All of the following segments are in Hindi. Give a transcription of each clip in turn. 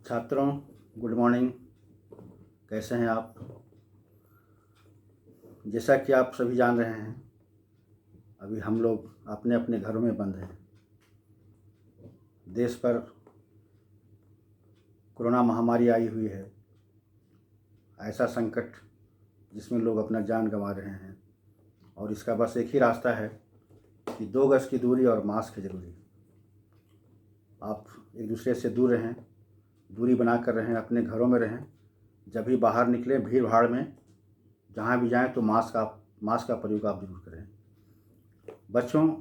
छात्रों, गुड मॉर्निंग। कैसे हैं आप? जैसा कि आप सभी जान रहे हैं, अभी हम लोग अपने अपने घरों में बंद हैं। देश पर कोरोना महामारी आई हुई है, ऐसा संकट जिसमें लोग अपना जान गंवा रहे हैं, और इसका बस एक ही रास्ता है कि 2 गज की दूरी और मास्क है ज़रूरी। आप एक दूसरे से दूर रहें, दूरी बना कर रहें, अपने घरों में रहें। जब भी बाहर निकलें भीड़ भाड़ में जहाँ भी जाएं तो मास्क का प्रयोग आप जरूर करें। बच्चों,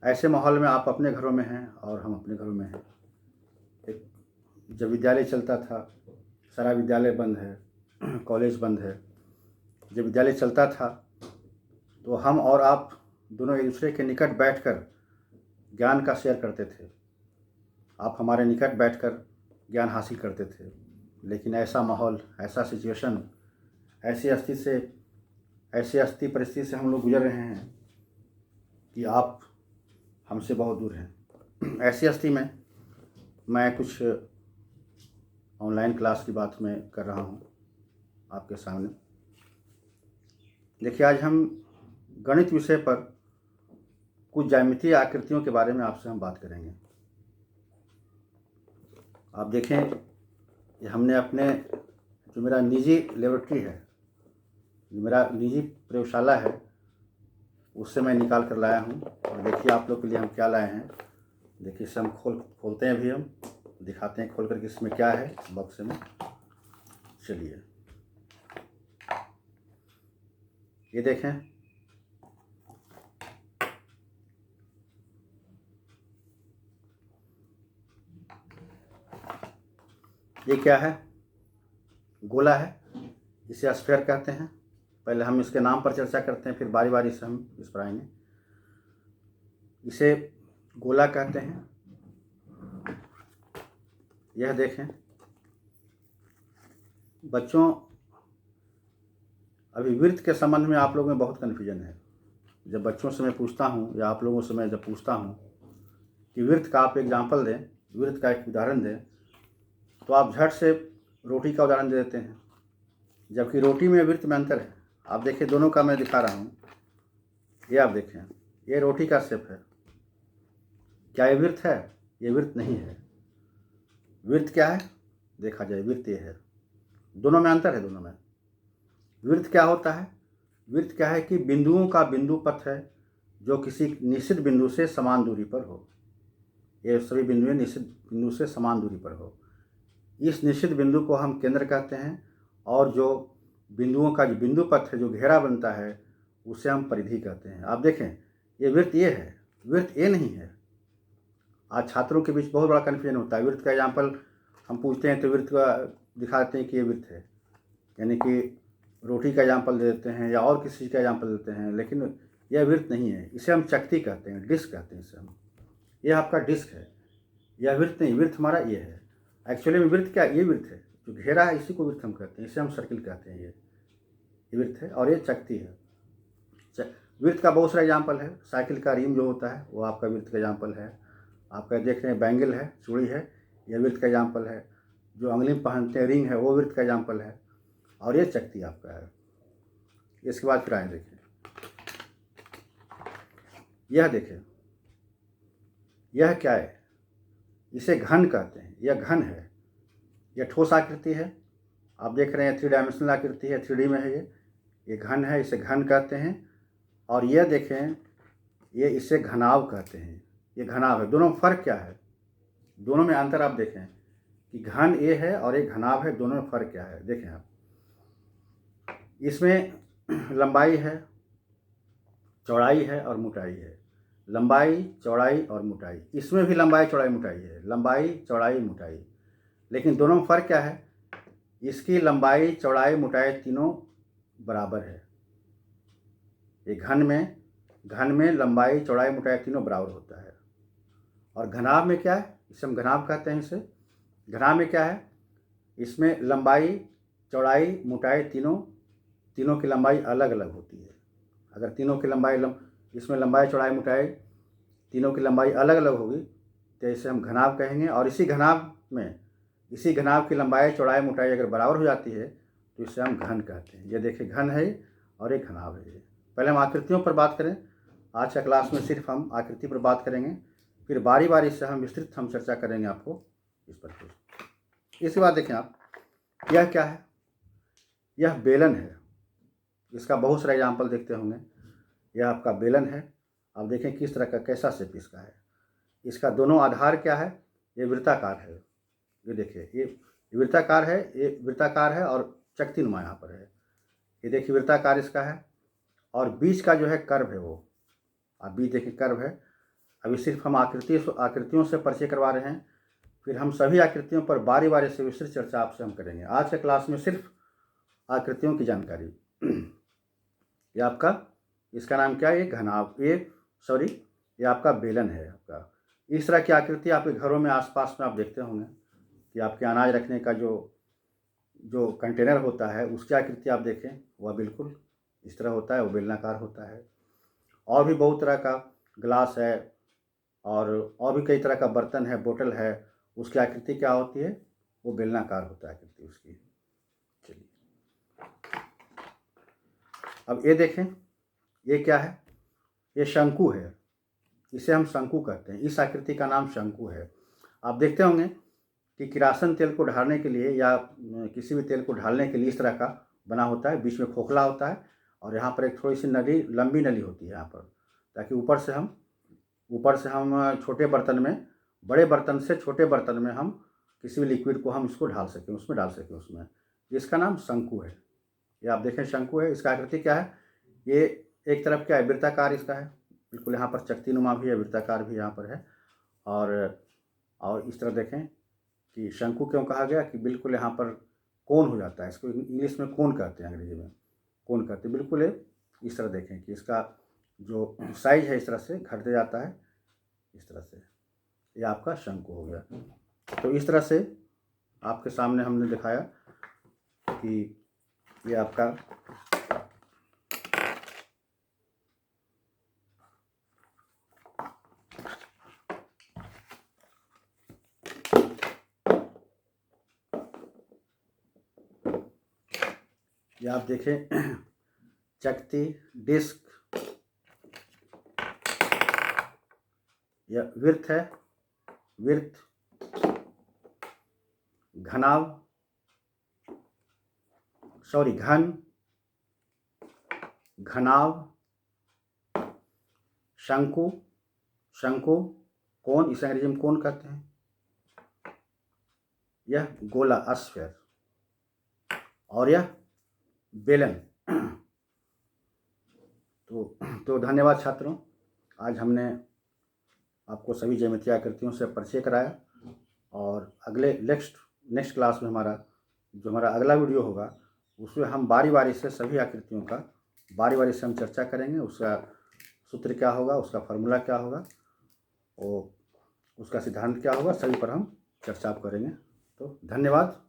ऐसे माहौल में आप अपने घरों में हैं और हम अपने घरों में हैं। जब विद्यालय चलता था, सारा विद्यालय बंद है, कॉलेज बंद है। जब विद्यालय चलता था तो हम और आप दोनों एक दूसरे के निकट बैठकर ज्ञान का शेयर करते थे। आप हमारे निकट बैठकर ज्ञान हासिल करते थे। लेकिन ऐसा माहौल, ऐसा सिचुएशन, ऐसी अस्ति परिस्थिति से हम लोग गुजर रहे हैं कि आप हमसे बहुत दूर हैं। ऐसी स्थिति में मैं कुछ ऑनलाइन क्लास की बात मैं कर रहा हूँ आपके सामने। देखिए, आज हम गणित विषय पर कुछ ज्यामितीय आकृतियों के बारे में आपसे हम बात करेंगे। आप देखें, ये हमने अपने जो मेरा निजी लेबोरेटरी है, जो मेरा निजी प्रयोगशाला है, उससे मैं निकाल कर लाया हूँ। और देखिए आप लोग के लिए हम क्या लाए हैं। देखिए, इसे हम खोलते हैं, अभी हम दिखाते हैं खोल कर कि इसमें क्या है बक्से में। चलिए, ये देखें, ये क्या है? गोला है, इसे स्फीयर कहते हैं। पहले हम इसके नाम पर चर्चा करते हैं, फिर बारी बारी से हम इस पर आएंगे। इसे गोला कहते हैं। यह देखें बच्चों, अभी वृत्त के संबंध में आप लोगों में बहुत कन्फ्यूजन है। जब बच्चों से मैं पूछता हूँ या आप लोगों से मैं जब पूछता हूँ कि वृत्त का आप एग्जाम्पल दें, वृत्त का एक उदाहरण दें, तो आप झट से रोटी का उदाहरण दे देते हैं, जबकि रोटी में वृत्त में अंतर है। आप देखिए, दोनों का मैं दिखा रहा हूँ। ये आप देखें, ये रोटी का शेप है। क्या ये वृत्त है? ये वृत्त नहीं है। वृत्त क्या है? देखा जाए, वृत्त ये है। दोनों में अंतर है। दोनों में वृत्त क्या होता है? वृत्त क्या है कि बिंदुओं का बिंदु पथ है जो किसी निश्चित बिंदु से समान दूरी पर हो। ये सभी बिंदुएं निश्चित बिंदु से समान दूरी पर हो। इस निश्चित बिंदु को हम केंद्र कहते हैं, और जो बिंदुओं का जो बिंदु पथ है, जो घेरा बनता है, उसे हम परिधि कहते हैं। आप देखें, ये वृत्त ये है, वृत्त ये नहीं है। आज छात्रों के बीच बहुत बड़ा कन्फ्यूजन होता है। वृत्त का एग्जाम्पल हम पूछते हैं तो वृत्त का दिखाते हैं कि ये वृत्त है, यानी कि रोटी का एग्जाम्पल दे देते हैं या और किसी चीज़ का एग्जाम्पल देते हैं, लेकिन यह वृत्त नहीं है। इसे हम चकती कहते हैं, डिस्क कहते हैं इसे हम। यह आपका डिस्क है, यह वृत्त नहीं। वृत्त हमारा ये है। एक्चुअली में वृत्त क्या? ये वृत्त है, जो घेरा है इसी को वृत्त हम कहते हैं। इसे हम सर्किल कहते हैं। ये वृत्त है और ये चकती है। वृत्त का बहुत सारा एग्जाम्पल है। साइकिल का रिम जो होता है वो आपका वृत्त का एग्जाम्पल है। आपका देख रहे हैं बैंगल है, चूड़ी है, यह वृत्त का एग्जाम्पल है। जो अंगुली में पहनते हैं रिंग है, वो वृत्त का एग्जाम्पल है। और ये चकती आपका है। इसके बाद फिर आए देखें, यह देखें, यह क्या है? इसे घन कहते हैं। यह घन है, यह ठोस आकृति है। आप देख रहे हैं 3 डायमेंशनल आकृति है, 3D में है। ये घन है, इसे घन कहते हैं। और यह देखें, ये इसे घनाव कहते हैं। ये घनाव है। दोनों में फर्क क्या है? दोनों में अंतर आप देखें कि घन ये है और एक घनाव है। दोनों में फर्क क्या है देखें आप। इसमें लंबाई है, चौड़ाई है और मोटाई है। लंबाई, चौड़ाई और मोटाई। इसमें भी लंबाई, चौड़ाई, मोटाई है। लंबाई, चौड़ाई, मोटाई। लेकिन दोनों में फर्क क्या है? इसकी लंबाई, चौड़ाई, मोटाई तीनों बराबर है। ये घन में लंबाई, चौड़ाई, मोटाई तीनों बराबर होता है। और घनाव में क्या है? इसे हम घनाव कहते हैं। इसे घनाव में क्या है? इसमें लंबाई, चौड़ाई, मोटाई तीनों की लंबाई अलग अलग होती है। अगर तीनों की लंबाई इसमें लंबाई, चौड़ाई, मोटाई तीनों की लंबाई अलग अलग होगी तो इसे हम घनाभ कहेंगे। और इसी घनाभ की लंबाई चौड़ाई मोटाई अगर बराबर हो जाती है तो इसे हम घन कहते हैं। ये देखिए घन है और एक घनाभ है। ये पहले हम आकृतियों पर बात करें। आज का क्लास में सिर्फ हम आकृति पर बात करेंगे, फिर बारी बारी से हम विस्तृत चर्चा करेंगे आपको इस पर। इसके बाद देखें आप, यह क्या है? यह बेलन है। इसका बहुत सारा एग्जाम्पल देखते होंगे। यह आपका बेलन है। आप देखें किस तरह का, कैसा शेप इसका है। इसका दोनों आधार क्या है? ये वृत्ताकार है। ये देखिए, ये वृत्ताकार है, ये वृत्ताकार है और चकती नुमा यहाँ पर है। ये देखिए वृत्ताकार इसका है और बीच का जो है कर्व है वो, आप बीच देखिए कर्व है। अभी सिर्फ हम आकृतियों से परिचय करवा रहे हैं, फिर हम सभी आकृतियों पर बारी बारी से विस्तृत चर्चा आपसे हम करेंगे। आज के क्लास में सिर्फ आकृतियों की जानकारी। ये आपका, इसका नाम क्या है? ये घनाभ, ये आपका बेलन है आपका। इस तरह की आकृति आपके घरों में आसपास में आप देखते होंगे कि आपके अनाज रखने का जो कंटेनर होता है उसकी आकृति आप देखें, वह बिल्कुल इस तरह होता है, वो बेलनाकार होता है। और भी बहुत तरह का ग्लास है और भी कई तरह का बर्तन है, बोतल है, उसकी आकृति क्या होती है? वो बेलनाकार होता है आकृति उसकी। चलिए अब ये देखें, ये क्या है? ये शंकु है। इसे हम शंकु कहते हैं। इस आकृति का नाम शंकु है। आप देखते होंगे कि किरासन तेल को ढालने के लिए या किसी भी तेल को ढालने के लिए इस तरह का बना होता है, बीच में खोखला होता है और यहाँ पर एक थोड़ी सी नली, लंबी नली होती है यहाँ पर, ताकि ऊपर से हम छोटे बर्तन में, बड़े बर्तन से छोटे बर्तन में हम किसी भी लिक्विड को हम इसको ढाल सकें, उसमें डाल सकें उसमें। इसका नाम शंकु है। ये आप देखें शंकु है। इसका आकृति क्या है? ये एक तरफ क्या है? वृत्ताकार इसका है, बिल्कुल यहाँ पर चकती नुमा भी है, वृत्ताकार भी यहाँ पर है। और इस तरह देखें कि शंकु क्यों कहा गया? कि बिल्कुल यहाँ पर कोन हो जाता है। इसको इंग्लिश में कोन कहते हैं, अंग्रेजी में कोन कहते हैं। बिल्कुल इस तरह देखें कि इसका जो साइज है इस तरह से घटते जाता है, इस तरह से। ये आपका शंकु हो गया। तो इस तरह से आपके सामने हमने दिखाया कि ये आपका ये आप देखें चकती, डिस्क, यह वृत्त है, घनाभ, घनाभ, शंकु, कोन, इसे अंग्रेजी में कोन कहते हैं। यह गोला, स्फीयर, और यह बेलन। तो धन्यवाद छात्रों। आज हमने आपको सभी ज्यामितीय आकृतियों से परिचय कराया और अगले नेक्स्ट क्लास में हमारा अगला वीडियो होगा, उसमें हम बारी बारी से सभी आकृतियों का बारी बारी से हम चर्चा करेंगे। उसका सूत्र क्या होगा, उसका फॉर्मूला क्या होगा, और उसका सिद्धांत क्या होगा, सभी पर हम चर्चा करेंगे। तो धन्यवाद।